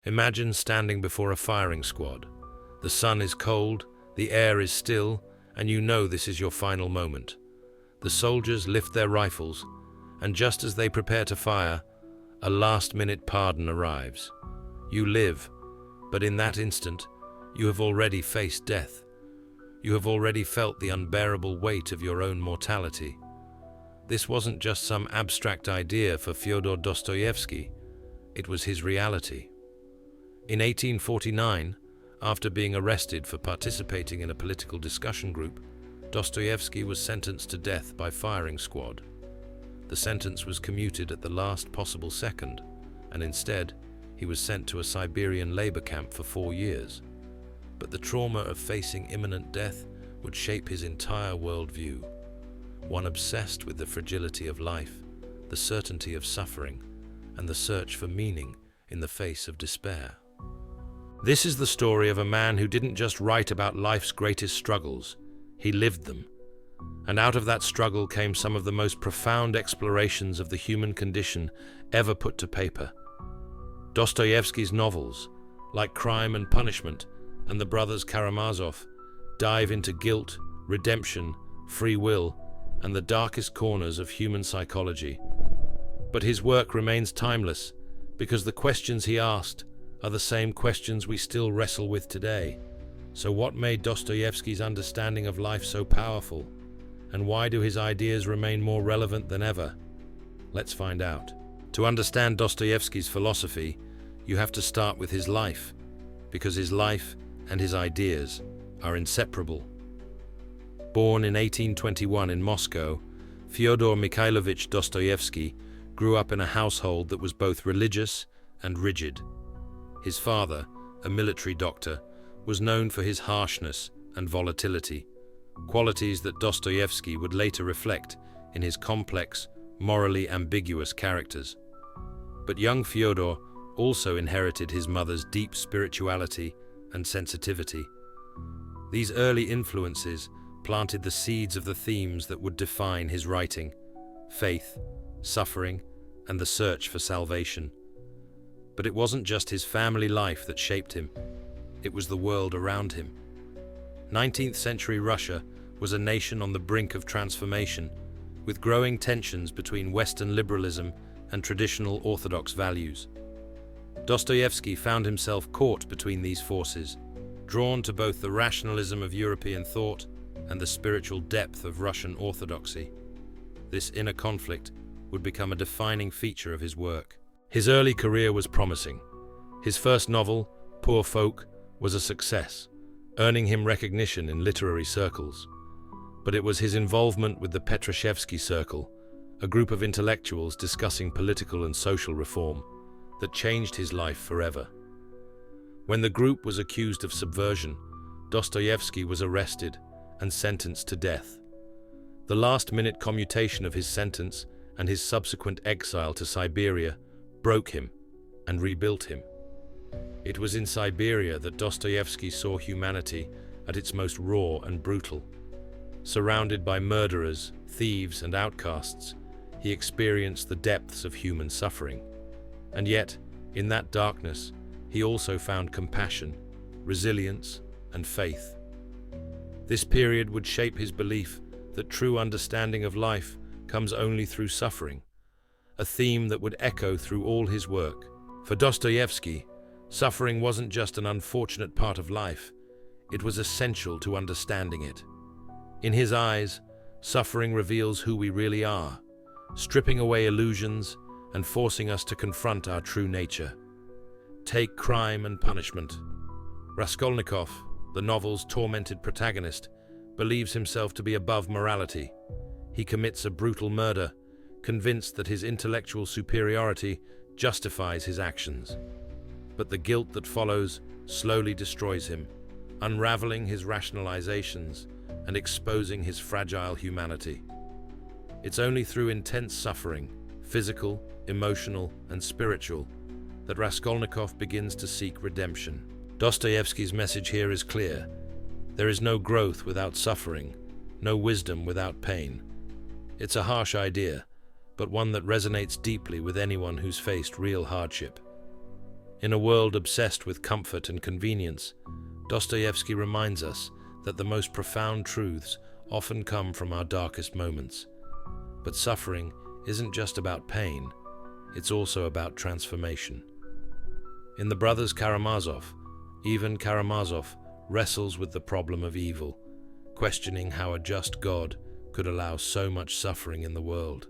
Imagine standing before a firing squad. The sun is cold, the air is still, and you know this is your final moment. The soldiers lift their rifles, and just as they prepare to fire, a last-minute pardon arrives. You live, but in that instant, you have already faced death. You have already felt the unbearable weight of your own mortality. This wasn't just some abstract idea for Fyodor Dostoevsky, it was his reality. In 1849, after being arrested for participating in a political discussion group, Dostoevsky was sentenced to death by firing squad. The sentence was commuted at the last possible second, and instead, he was sent to a Siberian labor camp for 4 years. But the trauma of facing imminent death would shape his entire worldview, one obsessed with the fragility of life, the certainty of suffering, and the search for meaning in the face of despair. This is the story of a man who didn't just write about life's greatest struggles, he lived them. And out of that struggle came some of the most profound explorations of the human condition ever put to paper. Dostoevsky's novels, like Crime and Punishment and The Brothers Karamazov, dive into guilt, redemption, free will, and the darkest corners of human psychology. But his work remains timeless because the questions he asked are the same questions we still wrestle with today. So what made Dostoevsky's understanding of life so powerful? And why do his ideas remain more relevant than ever? Let's find out. To understand Dostoevsky's philosophy, you have to start with his life, because his life and his ideas are inseparable. Born in 1821 in Moscow, Fyodor Mikhailovich Dostoevsky grew up in a household that was both religious and rigid. His father, a military doctor, was known for his harshness and volatility, qualities that Dostoevsky would later reflect in his complex, morally ambiguous characters. But young Fyodor also inherited his mother's deep spirituality and sensitivity. These early influences planted the seeds of the themes that would define his writing: faith, suffering, and the search for salvation. But it wasn't just his family life that shaped him, it was the world around him. 19th century Russia was a nation on the brink of transformation, with growing tensions between Western liberalism and traditional Orthodox values. Dostoevsky found himself caught between these forces, drawn to both the rationalism of European thought and the spiritual depth of Russian orthodoxy. This inner conflict would become a defining feature of his work. His early career was promising. His first novel, Poor Folk, was a success, earning him recognition in literary circles. But it was his involvement with the Petrushevsky Circle, a group of intellectuals discussing political and social reform, that changed his life forever. When the group was accused of subversion, Dostoevsky was arrested and sentenced to death. The last-minute commutation of his sentence and his subsequent exile to Siberia broke him and rebuilt him. It was in Siberia that Dostoevsky saw humanity at its most raw and brutal. Surrounded by murderers, thieves, and outcasts, he experienced the depths of human suffering. And yet, in that darkness, he also found compassion, resilience, and faith. This period would shape his belief that true understanding of life comes only through suffering, a theme that would echo through all his work. For Dostoevsky, suffering wasn't just an unfortunate part of life, it was essential to understanding it. In his eyes, suffering reveals who we really are, stripping away illusions and forcing us to confront our true nature. Take Crime and Punishment. Raskolnikov, the novel's tormented protagonist, believes himself to be above morality. He commits a brutal murder, convinced that his intellectual superiority justifies his actions. But the guilt that follows slowly destroys him, unraveling his rationalizations and exposing his fragile humanity. It's only through intense suffering, physical, emotional, and spiritual, that Raskolnikov begins to seek redemption. Dostoevsky's message here is clear. There is no growth without suffering, no wisdom without pain. It's a harsh idea, but one that resonates deeply with anyone who's faced real hardship. In a world obsessed with comfort and convenience, Dostoevsky reminds us that the most profound truths often come from our darkest moments. But suffering isn't just about pain, it's also about transformation. In The Brothers Karamazov, Ivan Karamazov wrestles with the problem of evil, questioning how a just God could allow so much suffering in the world.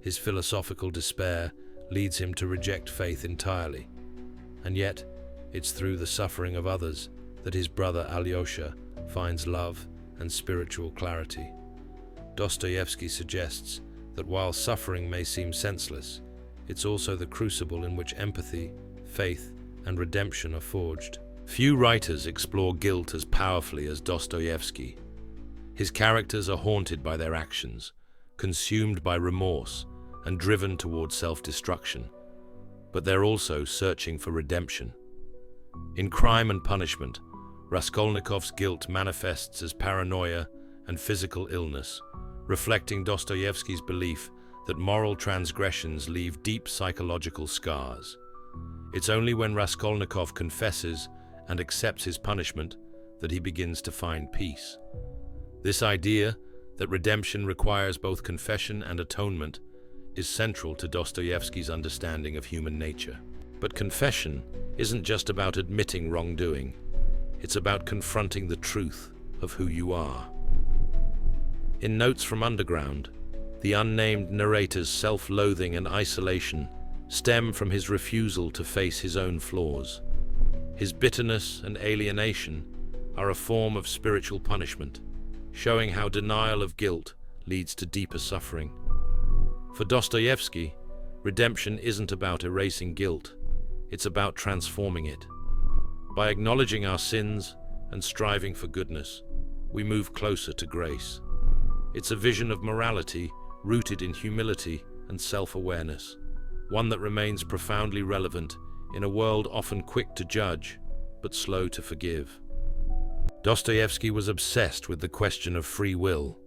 His philosophical despair leads him to reject faith entirely. And yet, it's through the suffering of others that his brother Alyosha finds love and spiritual clarity. Dostoevsky suggests that while suffering may seem senseless, it's also the crucible in which empathy, faith, and redemption are forged. Few writers explore guilt as powerfully as Dostoevsky. His characters are haunted by their actions, consumed by remorse, and driven toward self-destruction. But they're also searching for redemption. In Crime and Punishment, Raskolnikov's guilt manifests as paranoia and physical illness, reflecting Dostoevsky's belief that moral transgressions leave deep psychological scars. It's only when Raskolnikov confesses and accepts his punishment that he begins to find peace. This idea that redemption requires both confession and atonement is central to Dostoevsky's understanding of human nature. But confession isn't just about admitting wrongdoing. It's about confronting the truth of who you are. In Notes from Underground, the unnamed narrator's self-loathing and isolation stem from his refusal to face his own flaws. His bitterness and alienation are a form of spiritual punishment, showing how denial of guilt leads to deeper suffering. For Dostoevsky, redemption isn't about erasing guilt, it's about transforming it. By acknowledging our sins and striving for goodness, we move closer to grace. It's a vision of morality rooted in humility and self-awareness, one that remains profoundly relevant in a world often quick to judge, but slow to forgive. Dostoevsky was obsessed with the question of free will.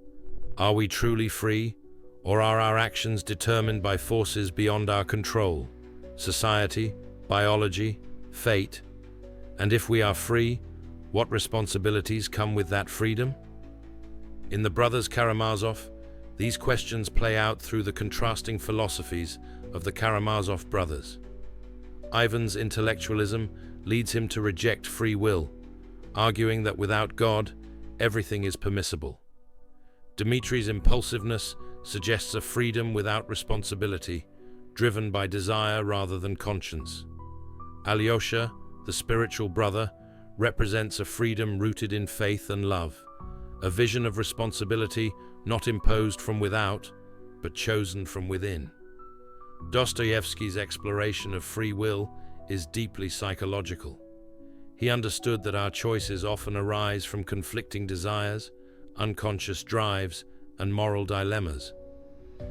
Are we truly free, or are our actions determined by forces beyond our control? Society, biology, fate? And if we are free, what responsibilities come with that freedom? In The Brothers Karamazov, these questions play out through the contrasting philosophies of the Karamazov brothers. Ivan's intellectualism leads him to reject free will, arguing that without God, everything is permissible. Dmitri's impulsiveness suggests a freedom without responsibility, driven by desire rather than conscience. Alyosha, the spiritual brother, represents a freedom rooted in faith and love, a vision of responsibility not imposed from without, but chosen from within. Dostoevsky's exploration of free will is deeply psychological. He understood that our choices often arise from conflicting desires, unconscious drives, and moral dilemmas.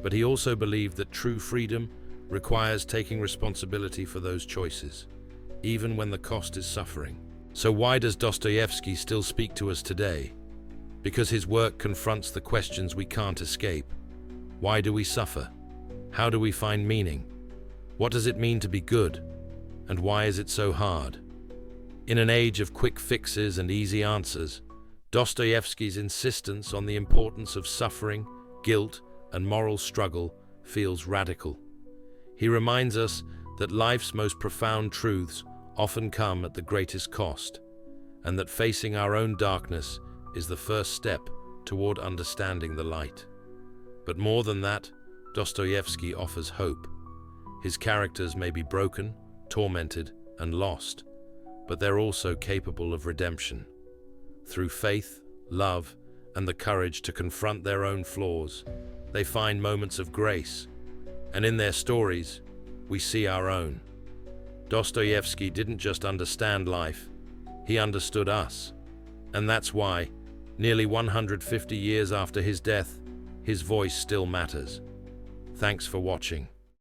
But he also believed that true freedom requires taking responsibility for those choices, even when the cost is suffering. So why does Dostoevsky still speak to us today? Because his work confronts the questions we can't escape. Why do we suffer? How do we find meaning? What does it mean to be good? And why is it so hard? In an age of quick fixes and easy answers, Dostoevsky's insistence on the importance of suffering, guilt, and moral struggle feels radical. He reminds us that life's most profound truths often come at the greatest cost, and that facing our own darkness is the first step toward understanding the light. But more than that, Dostoevsky offers hope. His characters may be broken, tormented, and lost, but they're also capable of redemption. Through faith, love, and the courage to confront their own flaws, they find moments of grace, and in their stories, we see our own. Dostoevsky didn't just understand life, he understood us. And that's why, nearly 150 years after his death, his voice still matters. Thanks for watching.